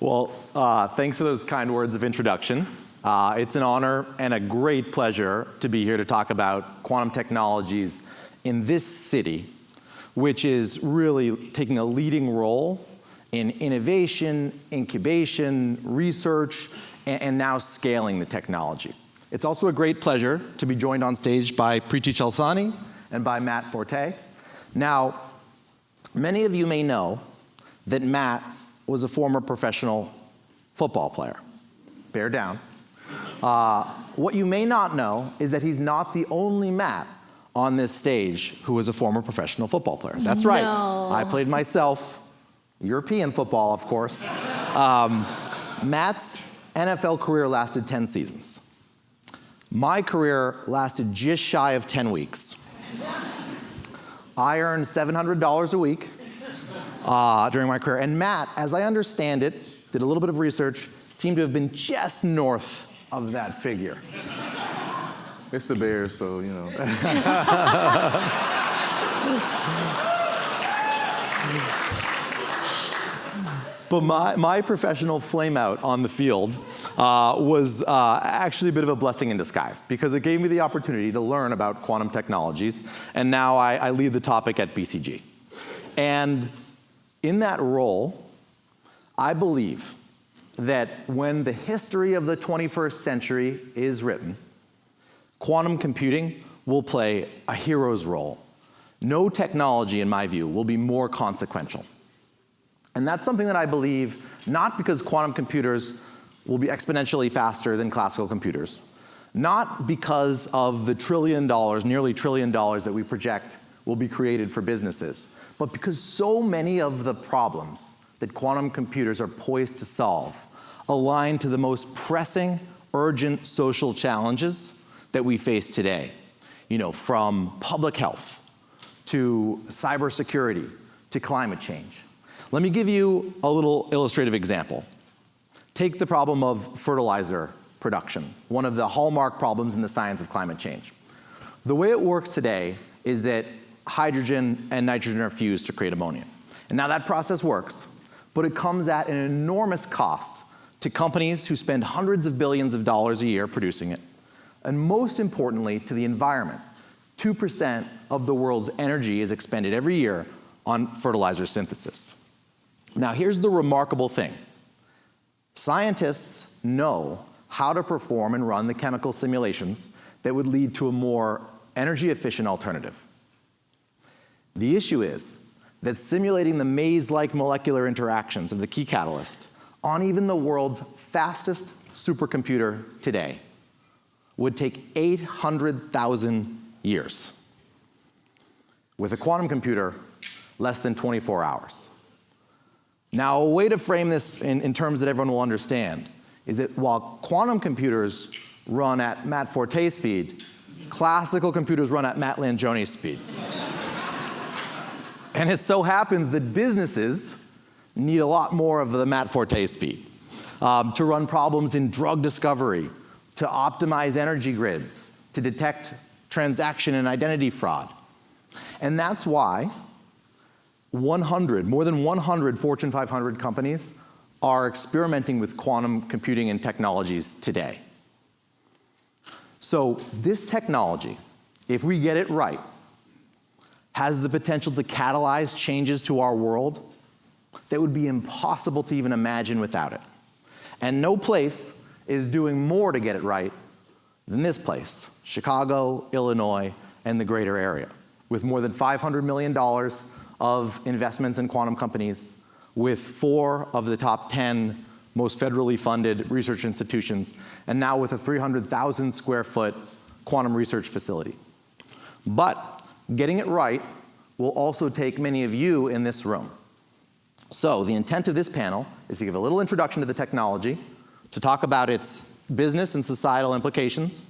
Well, thanks for those kind words of introduction. It's an honor and a great pleasure to be here to talk about quantum technologies in this city, which is really taking a leading role in innovation, incubation, research, and now scaling the technology. It's also a great pleasure to be joined on stage by Preeti Chalsani and by Matt Forte. Now, many of you may know that Matt was a former professional football player. Bear down. What you may not know is that he's not the only Matt on this stage who was a former professional football player. That's right. I played myself, European football, of course. Matt's NFL career lasted 10 seasons. My career lasted just shy of 10 weeks. I earned $700 a week during my career. And Matt, as I understand it, did a little bit of research, seemed to have been just north of that figure. It's the Bears, so, you know. But my professional flameout on the field was actually a bit of a blessing in disguise, because it gave me the opportunity to learn about quantum technologies, and now I lead the topic at BCG. And in that role, I believe that when the history of the 21st century is written, quantum computing will play a hero's role. No technology, in my view, will be more consequential. And that's something that I believe, not because quantum computers will be exponentially faster than classical computers, not because of the nearly $1 trillion that we project will be created for businesses, but because so many of the problems that quantum computers are poised to solve align to the most pressing, urgent social challenges that we face today. You know, from public health to cybersecurity to climate change. Let me give you a little illustrative example. Take the problem of fertilizer production, one of the hallmark problems in the science of climate change. The way it works today is that hydrogen and nitrogen are fused to create ammonia. And now that process works, but it comes at an enormous cost to companies who spend hundreds of billions of dollars a year producing it. And most importantly, to the environment. 2% of the world's energy is expended every year on fertilizer synthesis. Now, here's the remarkable thing. Scientists know how to perform and run the chemical simulations that would lead to a more energy-efficient alternative. The issue is that simulating the maze-like molecular interactions of the key catalyst on even the world's fastest supercomputer today would take 800,000 years. With a quantum computer, less than 24 hours. Now, a way to frame this in terms that everyone will understand is that while quantum computers run at Matt Forte's speed, classical computers run at Matt Langione's speed. And it so happens that businesses need a lot more of the Matt Forte speed to run problems in drug discovery, to optimize energy grids, to detect transaction and identity fraud. And that's why more than 100 Fortune 500 companies are experimenting with quantum computing and technologies today. So this technology, if we get it right, has the potential to catalyze changes to our world that would be impossible to even imagine without it. And no place is doing more to get it right than this place, Chicago, Illinois, and the greater area, with more than $500 million of investments in quantum companies, with 4 of the top 10 most federally funded research institutions, and now with a 300,000 square foot quantum research facility. But getting it right will also take many of you in this room. So the intent of this panel is to give a little introduction to the technology, to talk about its business and societal implications,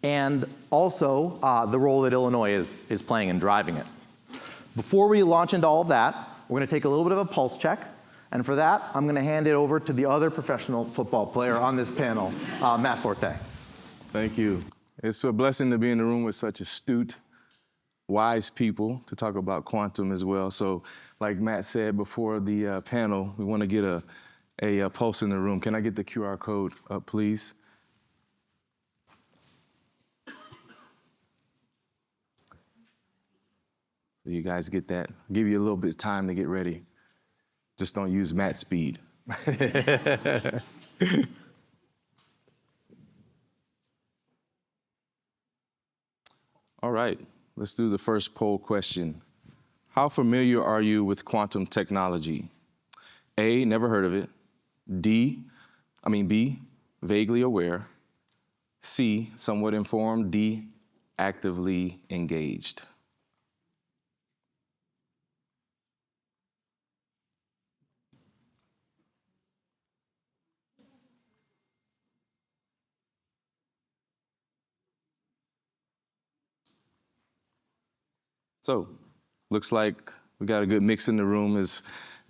and also the role that Illinois is playing in driving it. Before we launch into all of that, we're going to take a little bit of a pulse check. And for that, I'm going to hand it over to the other professional football player on this panel, Matt Forte. Thank you. It's a blessing to be in the room with such astute, wise people to talk about quantum as well. So like Matt said before the panel, we want to get a a pulse in the room. Can I get the QR code up, please? So you guys get that. I'll give you a little bit of time to get ready. Just don't use mat speed. All right, let's do the first poll question. How familiar are you with quantum technology? A, never heard of it. B, vaguely aware. C, somewhat informed. D, actively engaged. So, looks like we got a good mix in the room.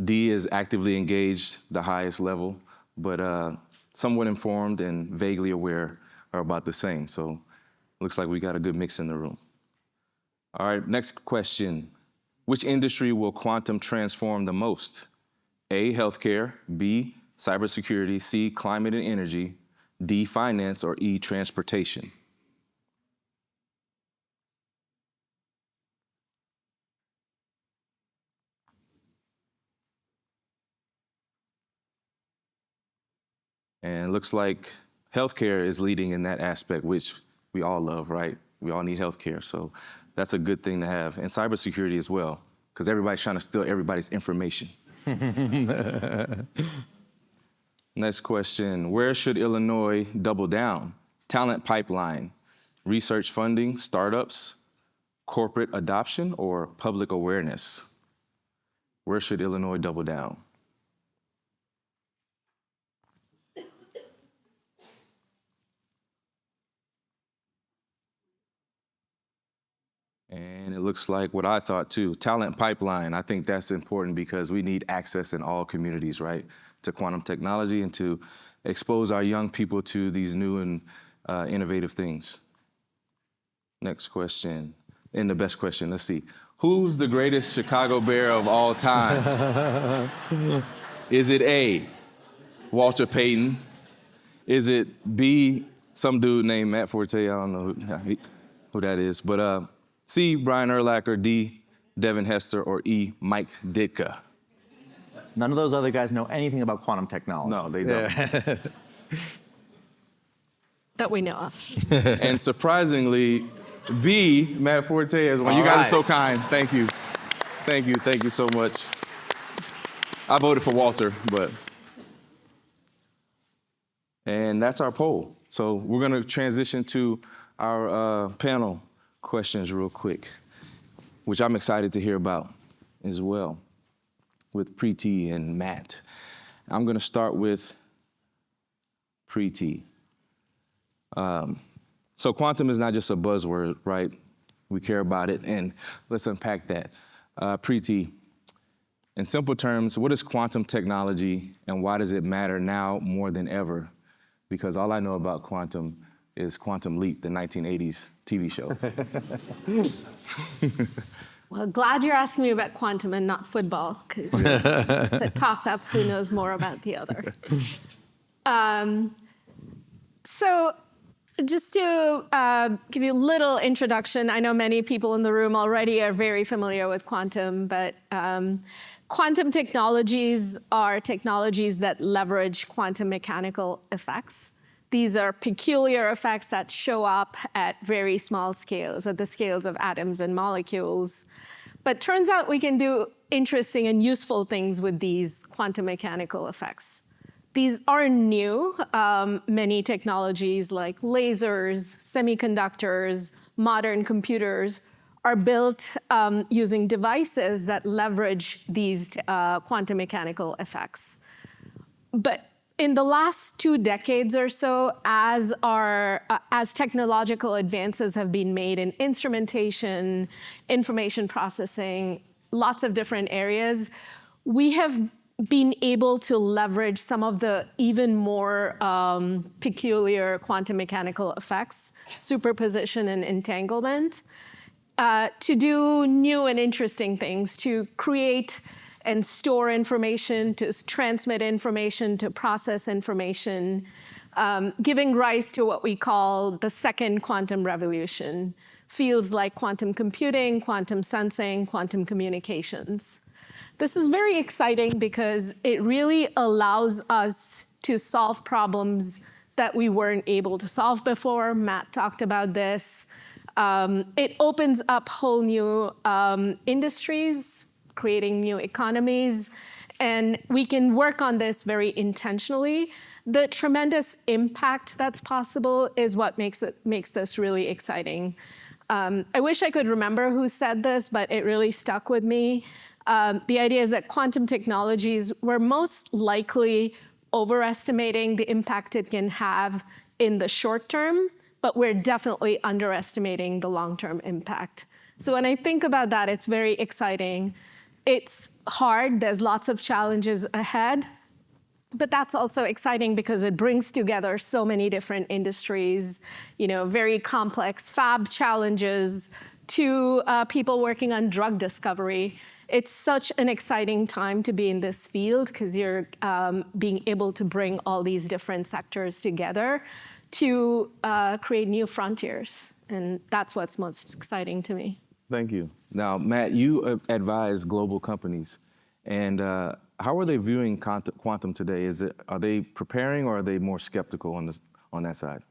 D is actively engaged, the highest level, but somewhat informed and vaguely aware are about the same. So, looks like we got a good mix in the room. All right, next question. Which industry will quantum transform the most? A, healthcare. B, cybersecurity. C, climate and energy. D, finance. Or E, transportation. And it looks like healthcare is leading in that aspect, which we all love, right? We all need healthcare, so that's a good thing to have. And cybersecurity as well, because everybody's trying to steal everybody's information. Next question, where should Illinois double down? Talent pipeline, research funding, startups, corporate adoption, or public awareness? Where should Illinois double down? And it looks like what I thought too, talent pipeline. I think that's important because we need access in all communities, right, to quantum technology and to expose our young people to these new and innovative things. Next question, and the best question, let's see. Who's the greatest Chicago Bear of all time? Is it A, Walter Payton? Is it B, some dude named Matt Forte? I don't know who that is, but C, Brian Urlacher, D, Devin Hester, or E, Mike Ditka? None of those other guys know anything about quantum technology. No, they don't. Yeah. That we know of. And surprisingly, B, Matt Forte as well. You guys are so kind. Thank you. Thank you. Thank you so much. I voted for Walter, but. And that's our poll. So we're going to transition to our panel questions real quick, which I'm excited to hear about as well with Preeti and Matt. I'm going to start with Preeti. So quantum is not just a buzzword, right? We care about it, and let's unpack that. Preeti, in simple terms, what is quantum technology and why does it matter now more than ever? Because all I know about quantum is Quantum Leap, the 1980s TV show. Well, glad you're asking me about quantum and not football, because it's a toss-up. Who knows more about the other? So just to give you a little introduction, I know many people in the room already are very familiar with quantum, but quantum technologies are technologies that leverage quantum mechanical effects. These are peculiar effects that show up at very small scales, at the scales of atoms and molecules. But turns out we can do interesting and useful things with these quantum mechanical effects. These are new. Many technologies like lasers, semiconductors, modern computers are built using devices that leverage these quantum mechanical effects. But in the last 2 decades or so, as technological advances have been made in instrumentation, information processing, lots of different areas, we have been able to leverage some of the even more peculiar quantum mechanical effects, superposition and entanglement, to do new and interesting things, to create and store information, to transmit information, to process information, giving rise to what we call the second quantum revolution. Fields like quantum computing, quantum sensing, quantum communications. This is very exciting because it really allows us to solve problems that we weren't able to solve before. Matt talked about this. It opens up whole new industries, creating new economies, and we can work on this very intentionally. The tremendous impact that's possible is what makes this really exciting. I wish I could remember who said this, but it really stuck with me. The idea is that quantum technologies, we're most likely overestimating the impact it can have in the short term, but we're definitely underestimating the long-term impact. So when I think about that, it's very exciting. It's hard, there's lots of challenges ahead, but that's also exciting because it brings together so many different industries, very complex fab challenges to people working on drug discovery. It's such an exciting time to be in this field because you're being able to bring all these different sectors together to create new frontiers. And that's what's most exciting to me. Thank you. Now, Matt, you advise global companies. And how are they viewing quantum today? Are they preparing or are they more skeptical on that side?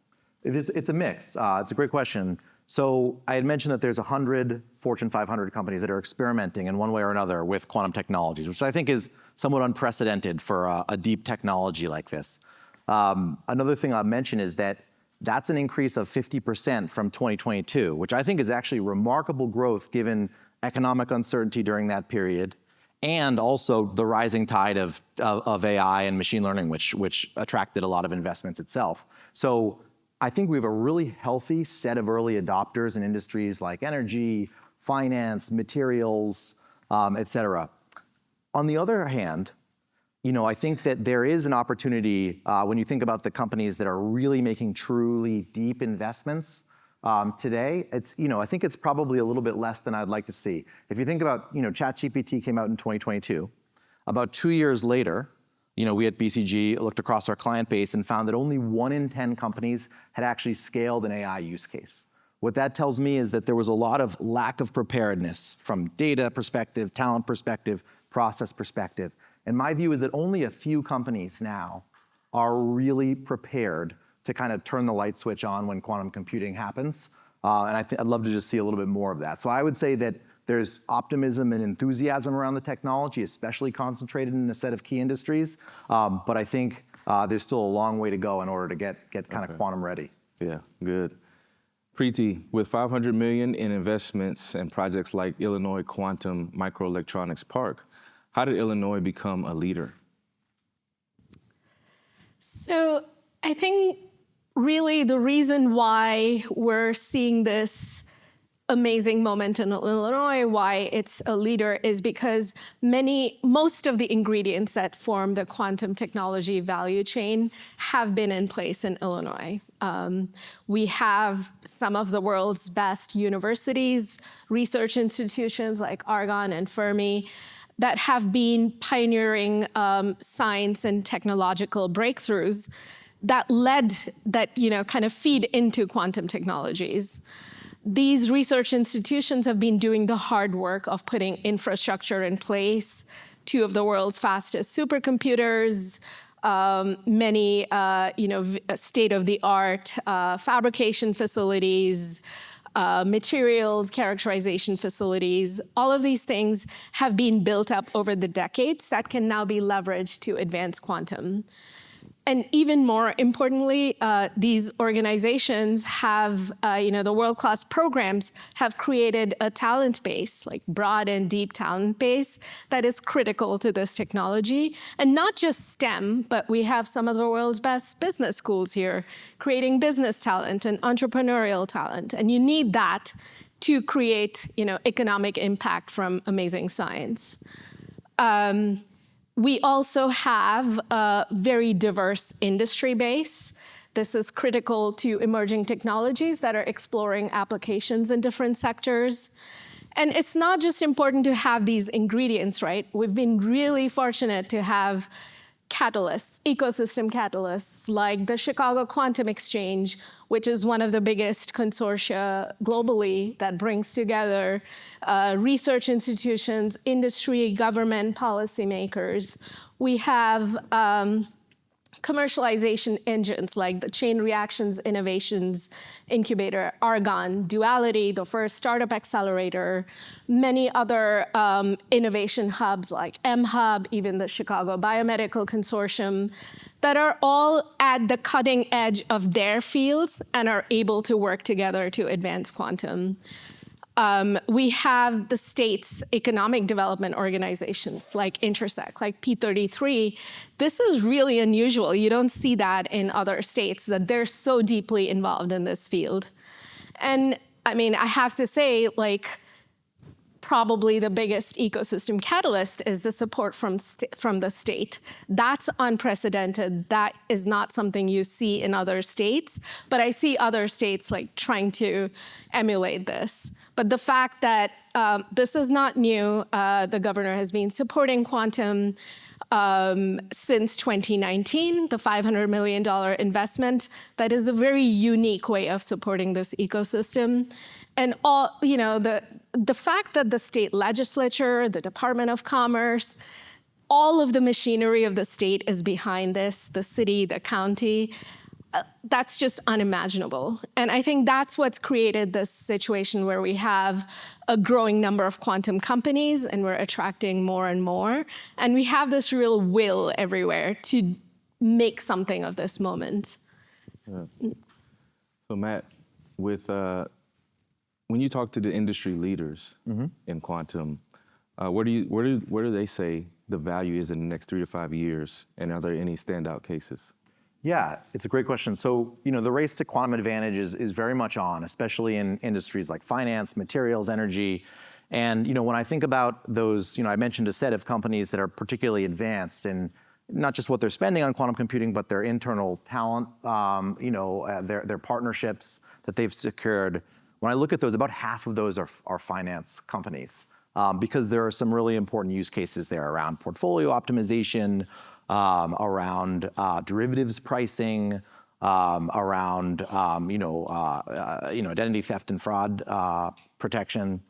It's a mix. It's a great question. So I had mentioned that there's 100 Fortune 500 companies that are experimenting in one way or another with quantum technologies, which I think is somewhat unprecedented for a deep technology like this. Another thing I'll mention is that that's an increase of 50% from 2022, which I think is actually remarkable growth given economic uncertainty during that period, and also the rising tide of AI and machine learning, which attracted a lot of investments itself. So I think we have a really healthy set of early adopters in industries like energy, finance, materials, et cetera. On the other hand, I think that there is an opportunity when you think about the companies that are really making truly deep investments today. I think it's probably a little bit less than I'd like to see. If you think about, ChatGPT came out in 2022. About 2 years later, we at BCG looked across our client base and found that only 1 in 10 companies had actually scaled an AI use case. What that tells me is that there was a lot of lack of preparedness from data perspective, talent perspective, process perspective. And my view is that only a few companies now are really prepared to kind of turn the light switch on when quantum computing happens. And I'd love to just see a little bit more of that. So I would say that there's optimism and enthusiasm around the technology, especially concentrated in a set of key industries. But I think there's still a long way to go in order to get kind of quantum ready. Yeah, good. Preeti, with $500 million in investments and projects like Illinois Quantum Microelectronics Park, how did Illinois become a leader? So I think really the reason why we're seeing this amazing moment in Illinois, why it's a leader, is because most of the ingredients that form the quantum technology value chain have been in place in Illinois. We have some of the world's best universities, research institutions like Argonne and Fermi, that have been pioneering science and technological breakthroughs that kind of feed into quantum technologies. These research institutions have been doing the hard work of putting infrastructure in place, 2 of the world's fastest supercomputers, many state-of-the-art fabrication facilities, materials characterization facilities. All of these things have been built up over the decades that can now be leveraged to advance quantum. And even more importantly, these organizations have, the world-class programs have created a talent base, like broad and deep talent base, that is critical to this technology. And not just STEM, but we have some of the world's best business schools here, creating business talent and entrepreneurial talent. And you need that to create, economic impact from amazing science. We also have a very diverse industry base. This is critical to emerging technologies that are exploring applications in different sectors. And it's not just important to have these ingredients, right? We've been really fortunate to have catalysts, ecosystem catalysts, like the Chicago Quantum Exchange, which is one of the biggest consortia globally that brings together research institutions, industry, government, policymakers. We have commercialization engines like the Chain Reactions Innovations Incubator, Argon, Duality, the first startup accelerator, many other innovation hubs like M-Hub, even the Chicago Biomedical Consortium, that are all at the cutting edge of their fields and are able to work together to advance quantum. We have the state's economic development organizations like Intersect, like P33. This is really unusual. You don't see that in other states, that they're so deeply involved in this field. And I mean, I have to say, like, probably the biggest ecosystem catalyst is the support from the state. That's unprecedented. That is not something you see in other states, but I see other states like trying to emulate this. But the fact that this is not new, the governor has been supporting quantum since 2019, the $500 million investment, that is a very unique way of supporting this ecosystem. And all, you know, the fact that the state legislature, the Department of Commerce, all of the machinery of the state is behind this, the city, the county, that's just unimaginable. And I think that's what's created this situation where we have a growing number of quantum companies and we're attracting more and more. And we have this real will everywhere to make something of this moment. Yeah. So Matt, with when you talk to the industry leaders in quantum, where do they say the value is in the next 3 to 5 years? And are there any standout cases? Yeah, it's a great question. So, you know, the race to quantum advantage is very much on, especially in industries like finance, materials, energy. And, you know, when I think about those, you know, I mentioned a set of companies that are particularly advanced in not just what they're spending on quantum computing, but their internal talent, you know, their partnerships that they've secured. When I look at those, about half of those are finance companies because there are some really important use cases there around portfolio optimization, around derivatives pricing, around identity theft and fraud protection,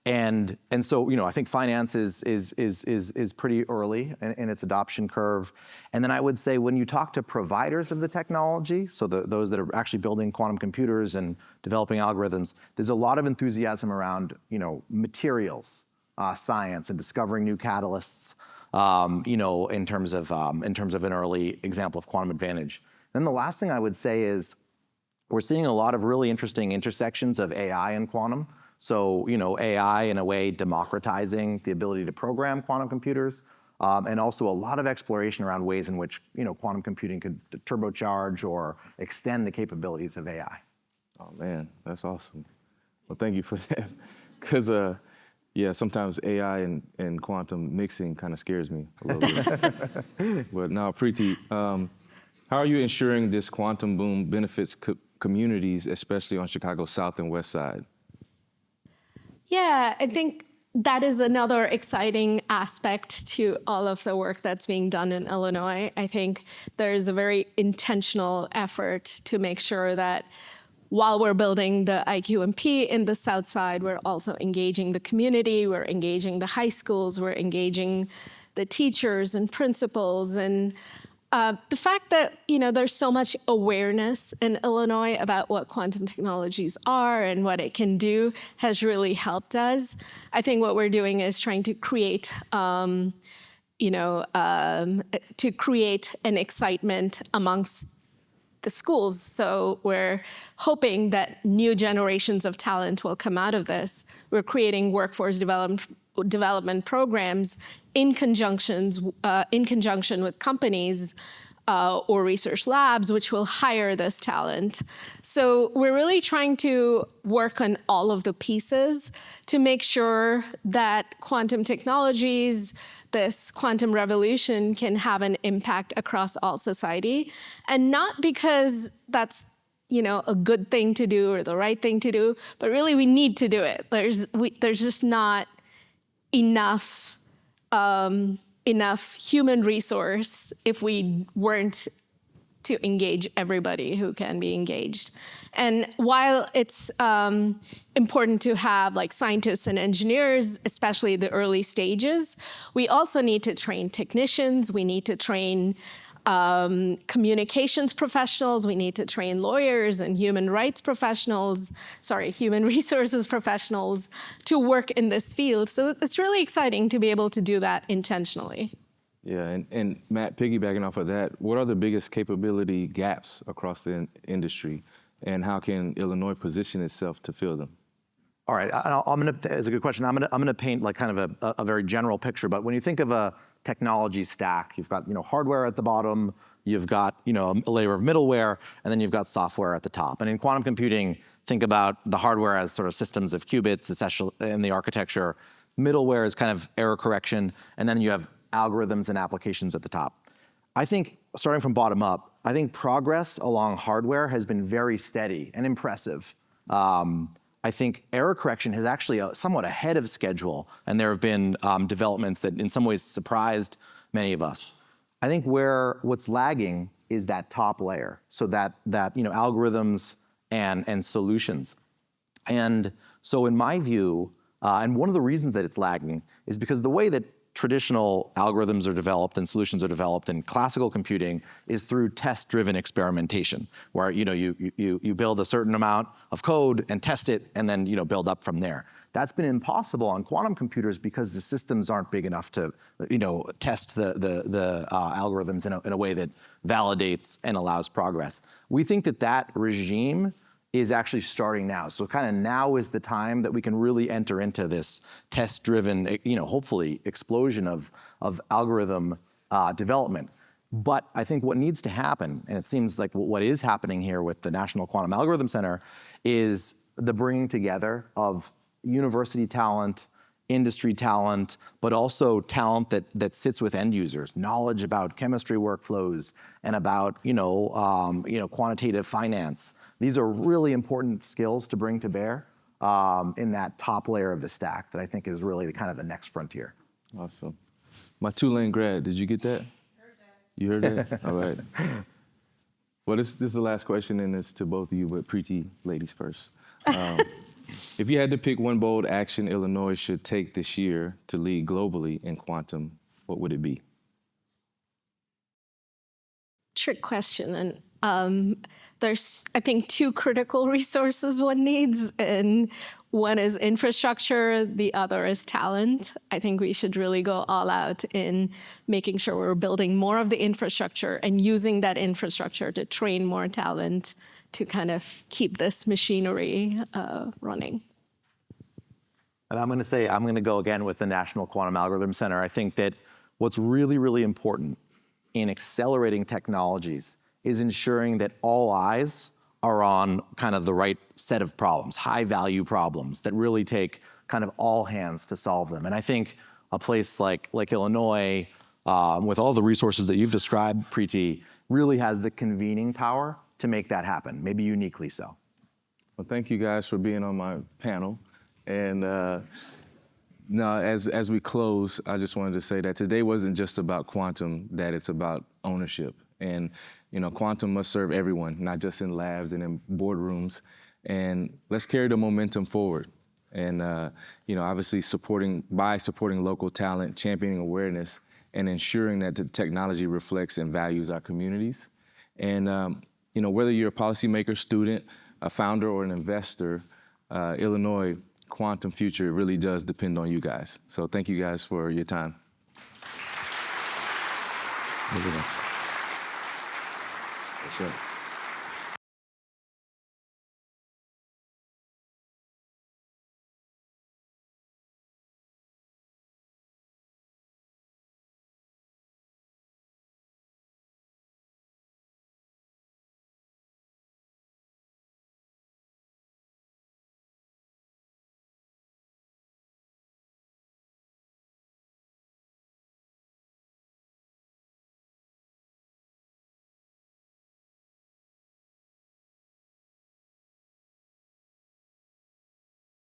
and so I think finance is pretty early in its adoption curve, and then I would say when you talk to providers of the technology, so those that are actually building quantum computers and developing algorithms, there's a lot of enthusiasm around materials science and discovering new catalysts. In terms of an early example of quantum advantage. Then the last thing I would say is we're seeing a lot of really interesting intersections of AI and quantum. So, AI in a way democratizing the ability to program quantum computers, and also a lot of exploration around ways in which, quantum computing could turbocharge or extend the capabilities of AI. Oh man, that's awesome. Well, thank you for that. Because yeah, sometimes AI and quantum mixing kind of scares me a little bit. But now, Preeti, how are you ensuring this quantum boom benefits communities, especially on Chicago's South and West Side? Yeah, I think that is another exciting aspect to all of the work that's being done in Illinois. I think there's a very intentional effort to make sure that while we're building the IQMP in the South Side, we're also engaging the community, we're engaging the high schools, we're engaging the teachers and principals. And the fact that there's so much awareness in Illinois about what quantum technologies are and what it can do has really helped us. I think what we're doing is trying to create an excitement amongst the schools. So we're hoping that new generations of talent will come out of this. We're creating workforce development programs in conjunction with companies or research labs, which will hire this talent. So we're really trying to work on all of the pieces to make sure that quantum technologies, this quantum revolution, can have an impact across all society. And not because that's a good thing to do or the right thing to do, but really we need to do it. There's just not enough human resource if we weren't to engage everybody who can be engaged. And while it's important to have like scientists and engineers, especially the early stages, we also need to train technicians, we need to train communications professionals, we need to train lawyers and human resources professionals to work in this field. So it's really exciting to be able to do that intentionally. Yeah, and Matt, piggybacking off of that, what are the biggest capability gaps across the industry, and how can Illinois position itself to fill them? All right, it's a good question. I'm gonna paint like kind of a very general picture, but when you think of a technology stack, you've got hardware at the bottom, you've got a layer of middleware, and then you've got software at the top. And in quantum computing, think about the hardware as sort of systems of qubits, essentially in the architecture. Middleware is kind of error correction, and then you have algorithms and applications at the top. I think, starting from bottom up, I think progress along hardware has been very steady and impressive. I think error correction is actually somewhat ahead of schedule, and there have been developments that in some ways surprised many of us. I think what's lagging is that top layer, so that algorithms and solutions. And so in my view, and one of the reasons that it's lagging is because the way that traditional algorithms are developed and solutions are developed in classical computing is through test-driven experimentation, where you build a certain amount of code and test it, and then build up from there. That's been impossible on quantum computers because the systems aren't big enough to test the algorithms in a way that validates and allows progress. We think that regime is actually starting now. So kind of now is the time that we can really enter into this test-driven, hopefully explosion of algorithm development. But I think what needs to happen, and it seems like what is happening here with the National Quantum Algorithm Center, is the bringing together of university talent, industry talent, but also talent that sits with end users, knowledge about chemistry workflows and about quantitative finance. These are really important skills to bring to bear in that top layer of the stack that I think is really kind of the next frontier. Awesome. My Tulane grad, did you get that? Heard that. You heard that? All right. Well, this is the last question, and it's to both of you, but Preeti, ladies first. If you had to pick one bold action Illinois should take this year to lead globally in quantum, what would it be? Trick question. And there's, I think, two critical resources one needs. And one is infrastructure, the other is talent. I think we should really go all out in making sure we're building more of the infrastructure and using that infrastructure to train more talent to kind of keep this machinery running. And I'm going to go again with the National Quantum Algorithm Center. I think that what's really, really important in accelerating technologies is ensuring that all eyes are on kind of the right set of problems, high value problems that really take kind of all hands to solve them. And I think a place like Illinois, with all the resources that you've described, Preeti, really has the convening power to make that happen, maybe uniquely so. Well, thank you guys for being on my panel. And now, as we close, I just wanted to say that today wasn't just about quantum, that it's about ownership. And quantum must serve everyone, not just in labs and in boardrooms. And let's carry the momentum forward. And obviously supporting local talent, championing awareness, and ensuring that the technology reflects and values our communities. And whether you're a policymaker, student, a founder, or an investor, Illinois quantum future really does depend on you guys. So thank you guys for your time. Sure.